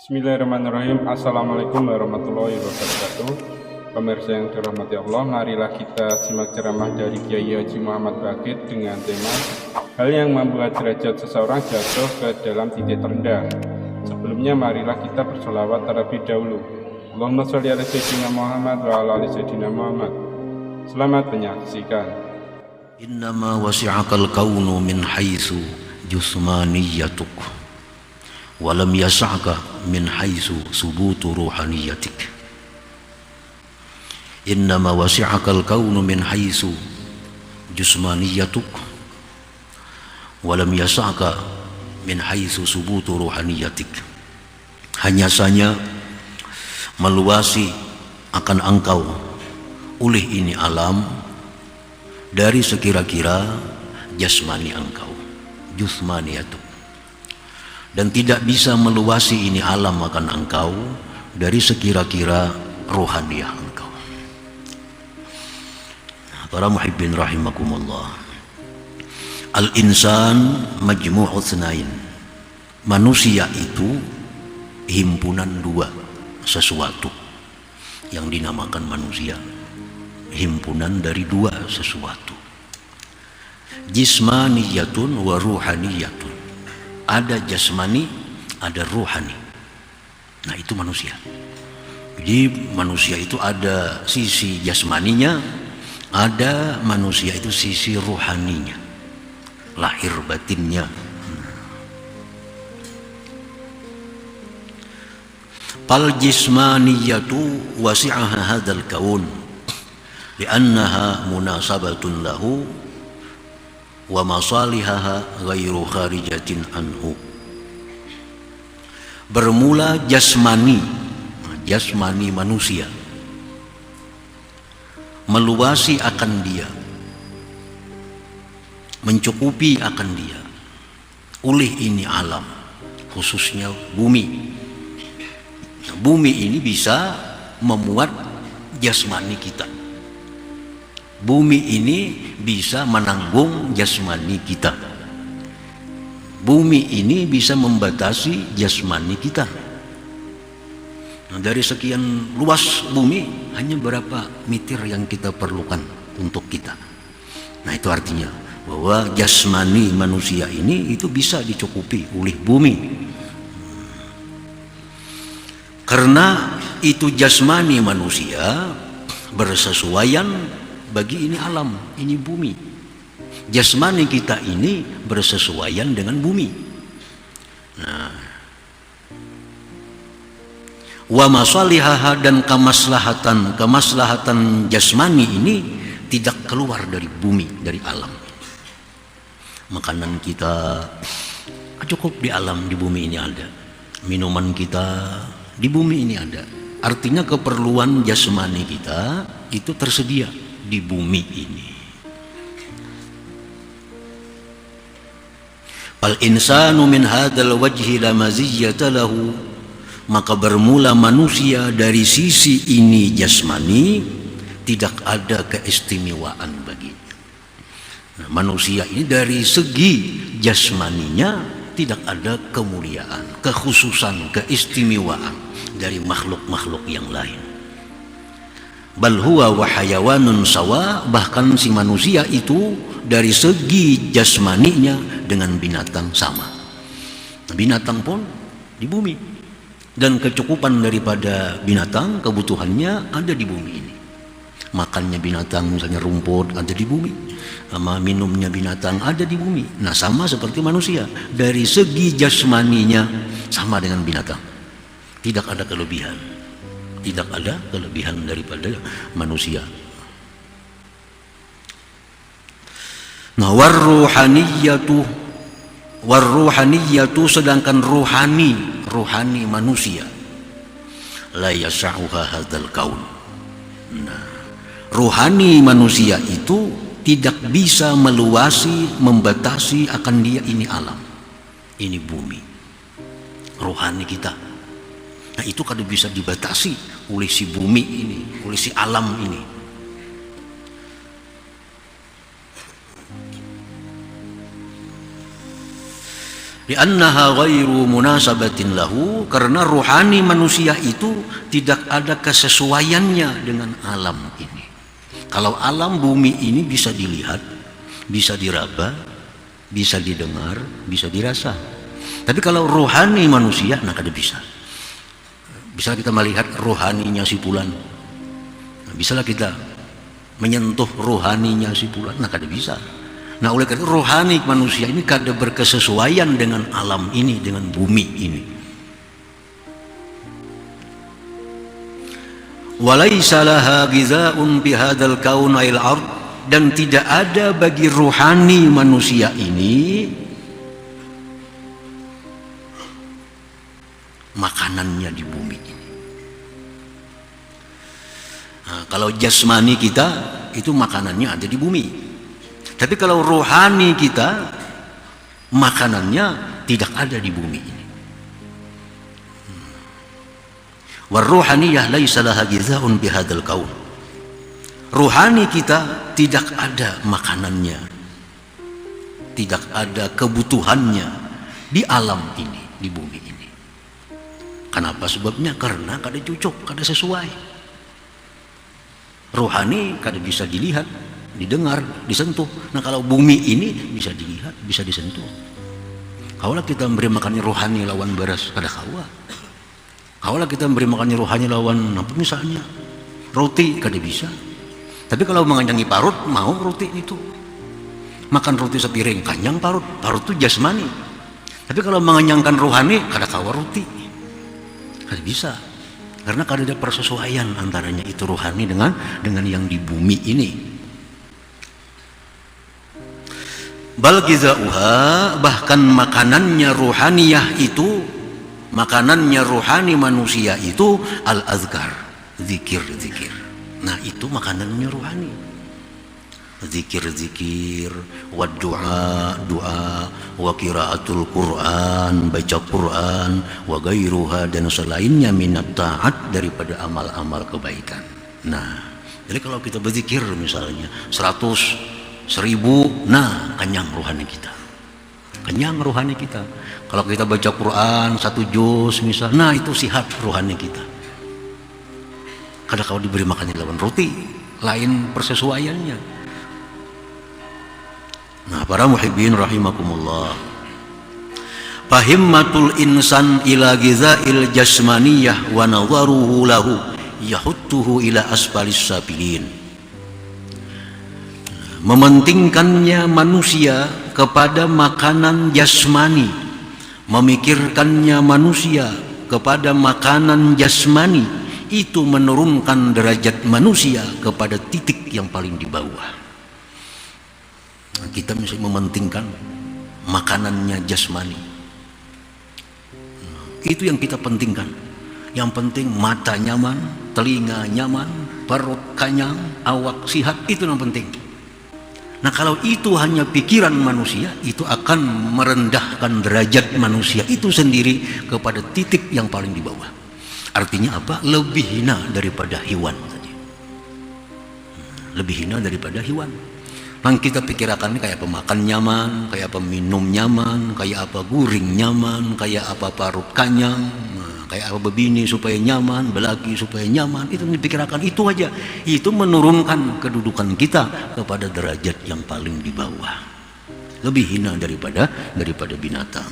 Bismillahirrahmanirrahim. Assalamualaikum warahmatullahi wabarakatuh. Pemirsa yang dirahmati Allah, marilah kita simak ceramah dari Kiai Haji Muhammad Bakit dengan tema hal yang membuat derajat seseorang jatuh ke dalam titik terendah. Sebelumnya marilah kita bersolawat terlebih dahulu. Allahumma sholli ala sayyidina Muhammad wa ala ali sayyidina Muhammad. Selamat menyaksikan. Innama wasi'akal kaunu min haitsu jusmaniyatuk walam yas'aka min haitsu subutu ruhaniyatik. Innama wasi'akal kaunu min haitsu jusmaniyatuk walam yas'aka min haitsu subutu ruhaniyatik. Hanya saja meluasi akan engkau oleh ini alam dari sekira-kira jasmani engkau, jusmaniyatuk, dan tidak bisa meluasi ini alam akan engkau dari sekira-kira rohaniah engkau. Para muhibbin rahimakumullah, al-insan majmu'u tsnain. Manusia itu himpunan dua sesuatu yang dinamakan manusia, himpunan dari dua sesuatu, jismaniyatun wa ruhaniyatun. Ada jasmani, ada ruhani. Nah, itu manusia. Jadi manusia itu ada sisi jasmaninya, ada manusia itu sisi ruhaninya, lahir batinnya. Fal jismaniyatu wasi'aha hadzal kaun li'annaha munasabatun lahu wa masalihaha ghairu kharijatin anhu. Bermula jasmani, jasmani manusia meluasi akan dia, mencukupi akan dia oleh ini alam, khususnya bumi. Nah, bumi ini bisa memuat jasmani kita. Bumi ini bisa menanggung jasmani kita. Bumi ini bisa membatasi jasmani kita. Nah, dari sekian luas bumi, hanya berapa mitir yang kita perlukan untuk kita. Nah, itu artinya bahwa jasmani manusia ini itu bisa dicukupi oleh bumi. Karena itu jasmani manusia bersesuaian bagi ini alam, ini bumi. Jasmani kita ini bersesuaian dengan bumi. Nah, wa masalihaha, dan kemaslahatan jasmani ini tidak keluar dari bumi, dari alam. Makanan kita cukup di alam, di bumi ini ada. Minuman kita di bumi ini ada. Artinya keperluan jasmani kita itu tersedia di bumi ini. Fal insanu min hadzal wajhi la maziyyata lahu. Maka bermula manusia dari sisi ini jasmani, tidak ada keistimewaan baginya. Nah, manusia ini dari segi jasmaninya tidak ada kemuliaan, kekhususan, keistimewaan dari makhluk-makhluk yang lain. Bal huwa wa hayawanun sawa, bahkan si manusia itu dari segi jasmaninya dengan binatang sama. Binatang pun di bumi, dan kecukupan daripada binatang, kebutuhannya ada di bumi ini. Makannya binatang misalnya rumput ada di bumi, sama minumnya binatang ada di bumi. Nah, sama seperti manusia, dari segi jasmaninya sama dengan binatang, tidak ada kelebihan. Tidak ada kelebihan daripada manusia. Nah, warruhaniyatu, sedangkan ruhani manusia, la yas'uha hadzal kaun. Nah, ruhani manusia itu tidak bisa meluasi, membatasi akan dia ini alam, ini bumi, ruhani kita. Nah, itu kada bisa dibatasi oleh si bumi ini, oleh si alam ini. Li'annaha ghairu munasabatin lahu, karena rohani manusia itu tidak ada kesesuaiannya dengan alam ini. Kalau alam bumi ini bisa dilihat, bisa diraba, bisa didengar, bisa dirasa. Tapi kalau rohani manusia, nah kada bisa. Bisa kita melihat rohaninya si fulan. Nah, bisalah kita menyentuh rohaninya si fulan, nah kada bisa. Nah oleh karena rohani manusia ini kada berkesesuaian dengan alam ini, dengan bumi ini. Walaysa laha ghizaun bihadzal kaun ail ard, dan tidak ada bagi rohani manusia ini makanannya di bumi ini. Nah, kalau jasmani kita itu makanannya ada di bumi. Tapi kalau rohani kita makanannya tidak ada di bumi ini. Waruhaniyah laisa laha ghizaun bihadzal kaun. Rohani kita tidak ada makanannya, tidak ada kebutuhannya di alam ini, di bumi ini. Kenapa sebabnya? Karena kada cocok, kada sesuai. Rohani kada bisa dilihat, didengar, disentuh. Nah kalau bumi ini bisa dilihat, bisa disentuh. Kaulah kita memberi makannya rohani lawan beras, kada kawa. Kaulah kita memberi makannya rohani lawan apa misalnya roti, kada bisa. Tapi kalau menganyangi parut, mau roti itu. Makan roti sepiring, kanyang parut. Parut itu jasmani. Tapi kalau menganyangkan rohani, kada kawa roti. Kada bisa. Karena kada ada persesuaian antaranya itu rohani dengan yang di bumi ini. Bal gizauha, bahkan makanannya rohaniyah itu, makanannya rohani manusia itu al-azkar, zikir-zikir. Nah itu makanannya rohani, zikir-zikir, wa doa, wa qiraatul Quran, baca Quran, wa gairuha, dan selainnya minat taat, daripada amal-amal kebaikan. Nah jadi kalau kita berzikir misalnya 100, 1000, nah kenyang rohani kita, kenyang rohani kita. Kalau kita baca Quran 1 juz misal, nah itu sihat rohani kita. Kadang kalau diberi makannya lawan roti, lain persesuaiannya. Nah para muhibbin rahimakumullah, fahimmatul insan ila ghizail jasmaniyah wa nadharuhu lahu yahuttuhu ila asfalis sabilin. Mementingkannya manusia kepada makanan jasmani, memikirkannya manusia kepada makanan jasmani, itu menurunkan derajat manusia kepada titik yang paling di bawah. Kita mesti mementingkan makanannya jasmani, itu yang kita pentingkan. Yang penting mata nyaman, telinga nyaman, perut kenyang, awak sihat, itu yang penting. Nah kalau itu hanya pikiran manusia, itu akan merendahkan derajat manusia itu sendiri kepada titik yang paling di bawah. Artinya apa? Lebih hina daripada hewan tadi. Lebih hina daripada hewan. Yang kita pikirkan ini kayak pemakan nyaman, kayak peminum nyaman, kayak apa guring nyaman, kayak apa parut kanyang, kayak apa bebini supaya nyaman, belaki supaya nyaman. Itu dipikirkan itu aja. Itu menurunkan kedudukan kita kepada derajat yang paling di bawah. Lebih hina daripada binatang.